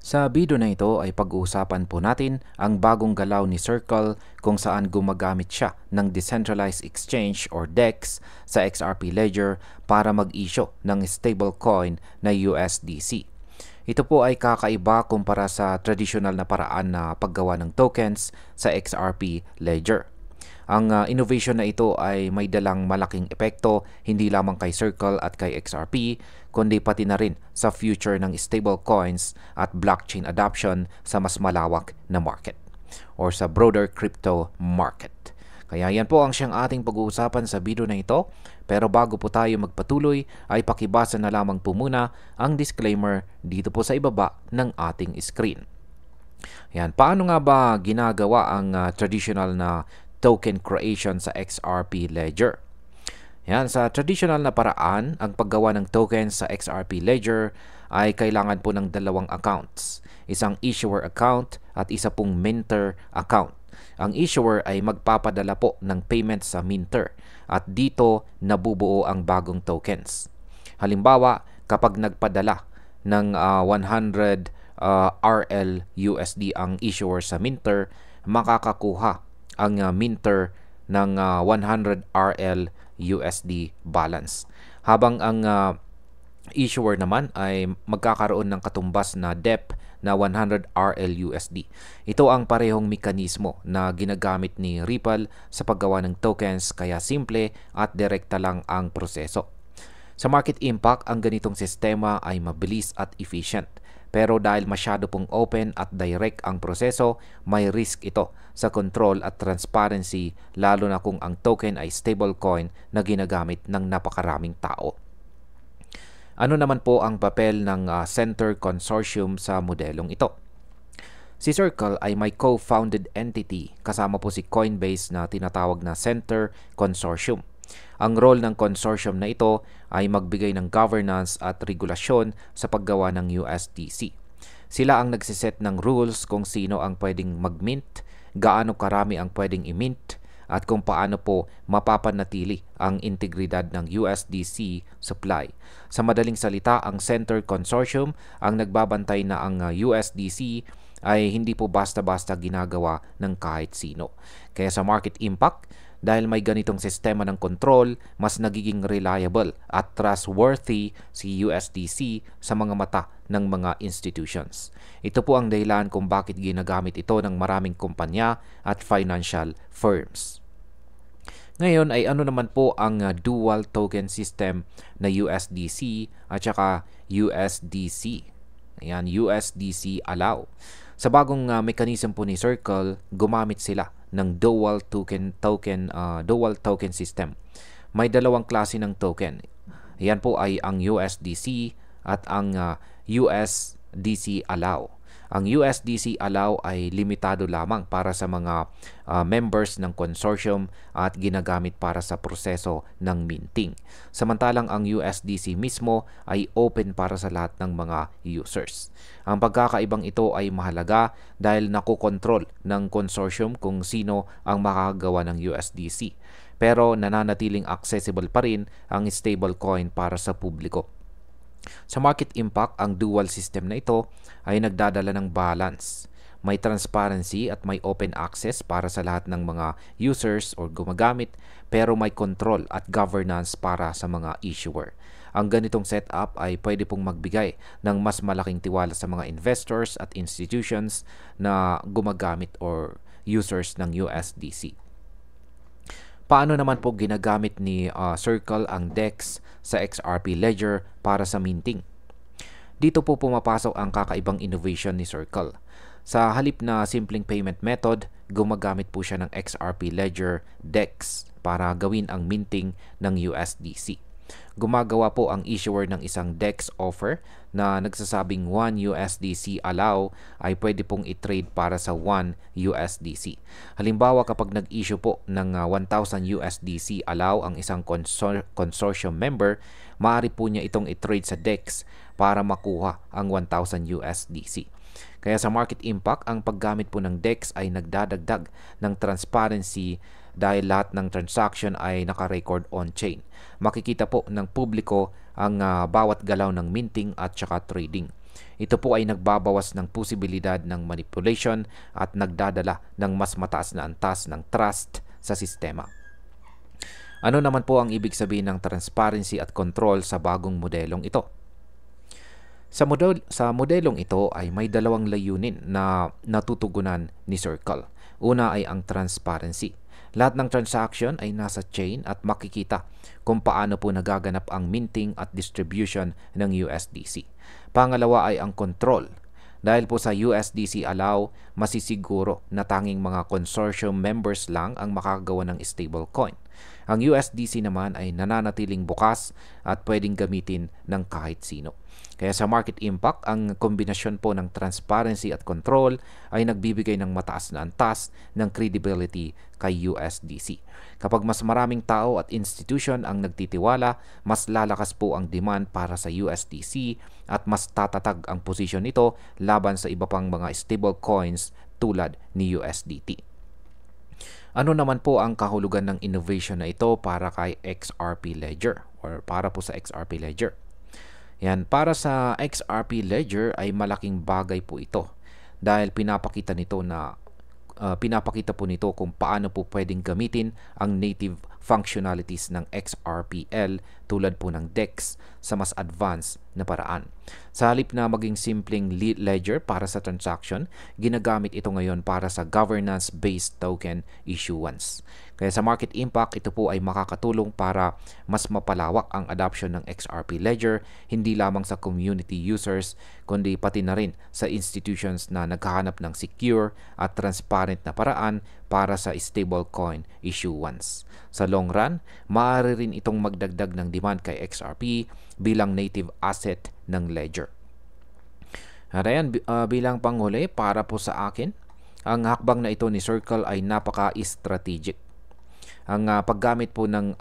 Sa video na ito ay pag-uusapan po natin ang bagong galaw ni Circle kung saan gumagamit siya ng Decentralized Exchange or DEX sa XRP Ledger para mag-issue ng stablecoin na USDC. Ito po ay kakaiba kumpara sa traditional na paraan na paggawa ng tokens sa XRP Ledger. Ang innovation na ito ay may dalang malaking epekto hindi lamang kay Circle at kay XRP, kundi pati na rin sa future ng stablecoins at blockchain adoption sa mas malawak na market or sa broader crypto market. Kaya yan po ang siyang ating pag-uusapan sa video na ito. Pero bago po tayo magpatuloy ay pakibasa na lamang po muna ang disclaimer dito po sa ibaba ng ating screen. Yan, paano nga ba ginagawa ang traditional na token creation sa XRP Ledger? Yan, sa traditional na paraan, ang paggawa ng tokens sa XRP Ledger ay kailangan po ng dalawang accounts. Isang issuer account at isa pong minter account. Ang issuer ay magpapadala po ng payment sa minter at dito nabubuo ang bagong tokens. Halimbawa, kapag nagpadala ng 100 RL USD ang issuer sa minter, makakakuha ang minter ng 100 RL USD balance. Habang ang issuer naman ay magkakaroon ng katumbas na DEP na 100 RL USD. Ito ang parehong mekanismo na ginagamit ni Ripple sa paggawa ng tokens, kaya simple at direkta lang ang proseso. Sa market impact, ang ganitong sistema ay mabilis at efficient. Pero dahil masyado pong open at direct ang proseso, may risk ito sa control at transparency, lalo na kung ang token ay stablecoin na ginagamit ng napakaraming tao. Ano naman po ang papel ng Center Consortium sa modelong ito? Si Circle ay may co-founded entity kasama po si Coinbase na tinatawag na Center Consortium. Ang role ng consortium na ito ay magbigay ng governance at regulasyon sa paggawa ng USDC. Sila ang nagsiset ng rules kung sino ang pwedeng mag-mint, gaano karami ang pwedeng i-mint, at kung paano po mapapanatili ang integridad ng USDC supply. Sa madaling salita, ang Center Consortium ang nagbabantay na ang USDC ay hindi po basta-basta ginagawa ng kahit sino. Kaya sa market impact, dahil may ganitong sistema ng control, mas nagiging reliable at trustworthy si USDC sa mga mata ng mga institutions. Ito po ang dahilan kung bakit ginagamit ito ng maraming kumpanya at financial firms. Ngayon ay ano naman po ang dual token system na USDC at saka USDC. Ayan, USDC allow. Sa bagong mechanism po ni Circle, gumamit sila ng dual token system. May dalawang klase ng token. Yan po ay ang USDC at ang USDC allow. Ang USDC allow ay limitado lamang para sa mga members ng consortium at ginagamit para sa proseso ng minting. Samantalang ang USDC mismo ay open para sa lahat ng mga users. Ang pagkakaibang ito ay mahalaga dahil nakokontrol ng consortium kung sino ang makakagawa ng USDC. Pero nananatiling accessible pa rin ang stablecoin para sa publiko. Sa market impact, ang dual system na ito ay nagdadala ng balance. May transparency at may open access para sa lahat ng mga users or gumagamit, pero may control at governance para sa mga issuer. Ang ganitong setup ay pwede pong magbigay ng mas malaking tiwala sa mga investors at institutions na gumagamit or users ng USDC. Paano naman po ginagamit ni Circle ang DEX sa XRP Ledger para sa minting? Dito po pumapasok ang kakaibang innovation ni Circle. Sa halip na simpleng payment method, gumagamit po siya ng XRP Ledger DEX para gawin ang minting ng USDC. Gumagawa po ang issuer ng isang DEX offer na nagsasabing 1 USDC allow ay pwede pong i-trade para sa 1 USDC. Halimbawa, kapag nag-issue po ng 1,000 USDC allow ang isang consortium member, maaari po niya itong i-trade sa DEX para makuha ang 1,000 USDC. Kaya sa market impact, ang paggamit po ng DEX ay nagdadagdag ng transparency dahil lahat ng transaction ay naka-record on-chain. Makikita po ng publiko ang bawat galaw ng minting at saka trading. Ito po ay nagbabawas ng posibilidad ng manipulation at nagdadala ng mas mataas na antas ng trust sa sistema. Ano naman po ang ibig sabihin ng transparency at control sa bagong modelong ito? Sa modelong ito ay may dalawang layunin na natutugunan ni Circle. Una ay ang transparency. Lahat ng transaction ay nasa chain at makikita kung paano po nagaganap ang minting at distribution ng USDC. Pangalawa ay ang control. Dahil po sa USDC allow, masisiguro na tanging mga consortium members lang ang makakagawa ng stablecoin. Ang USDC naman ay nananatiling bukas at pwedeng gamitin ng kahit sino. Kaya sa market impact, ang kombinasyon po ng transparency at control ay nagbibigay ng mataas na antas ng credibility kay USDC. Kapag mas maraming tao at institution ang nagtitiwala, mas lalakas po ang demand para sa USDC at mas tatatag ang posisyon nito laban sa iba pang mga stable coins tulad ni USDT. Ano naman po ang kahulugan ng innovation na ito para kay XRP Ledger or para po sa XRP Ledger? Yan, para sa XRP Ledger ay malaking bagay po ito dahil pinapakita po nito kung paano po pwedeng gamitin ang native functionalities ng XRPL tulad po ng DEX sa mas advanced na paraan. Sa halip na maging simpleng ledger para sa transaction, ginagamit ito ngayon para sa governance-based token issuance. Kaya sa market impact, ito po ay makakatulong para mas mapalawak ang adoption ng XRP Ledger, hindi lamang sa community users, kundi pati na rin sa institutions na naghahanap ng secure at transparent na paraan para sa stablecoin issuance. Sa long run, maaari rin itong magdagdag ng demand kay XRP bilang native asset ng ledger. At ayan, bilang panghuli para po sa akin, ang hakbang na ito ni Circle ay napaka-strategic. Ang paggamit po ng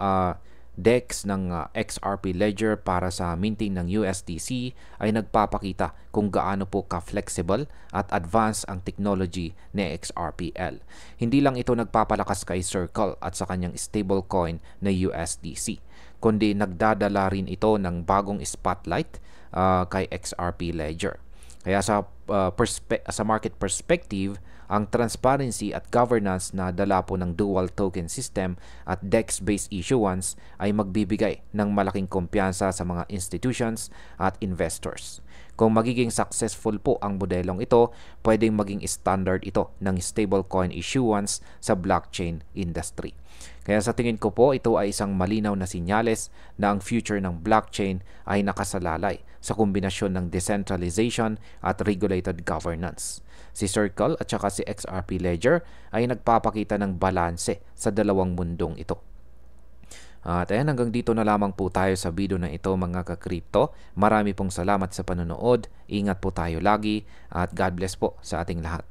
DEX ng XRP Ledger para sa minting ng USDC ay nagpapakita kung gaano po ka-flexible at advanced ang technology ni XRPL. Hindi lang ito nagpapalakas kay Circle at sa kanyang stablecoin na USDC, kundi nagdadala rin ito ng bagong spotlight kay XRP Ledger. Kaya sa market perspective, ang transparency at governance na dala po ng dual token system at DEX-based issuance ay magbibigay ng malaking kumpiyansa sa mga institutions at investors. Kung magiging successful po ang modelong ito, pwedeng maging standard ito ng stablecoin issuance sa blockchain industry. Kaya sa tingin ko po, ito ay isang malinaw na sinyales na ang future ng blockchain ay nakasalalay sa kombinasyon ng decentralization at regulated governance. Si Circle at saka si XRP Ledger ay nagpapakita ng balanse sa dalawang mundong ito. At ayan, hanggang dito na lamang po tayo sa video na ito mga ka-crypto. Marami pong salamat sa panonood. Ingat po tayo lagi at God bless po sa ating lahat.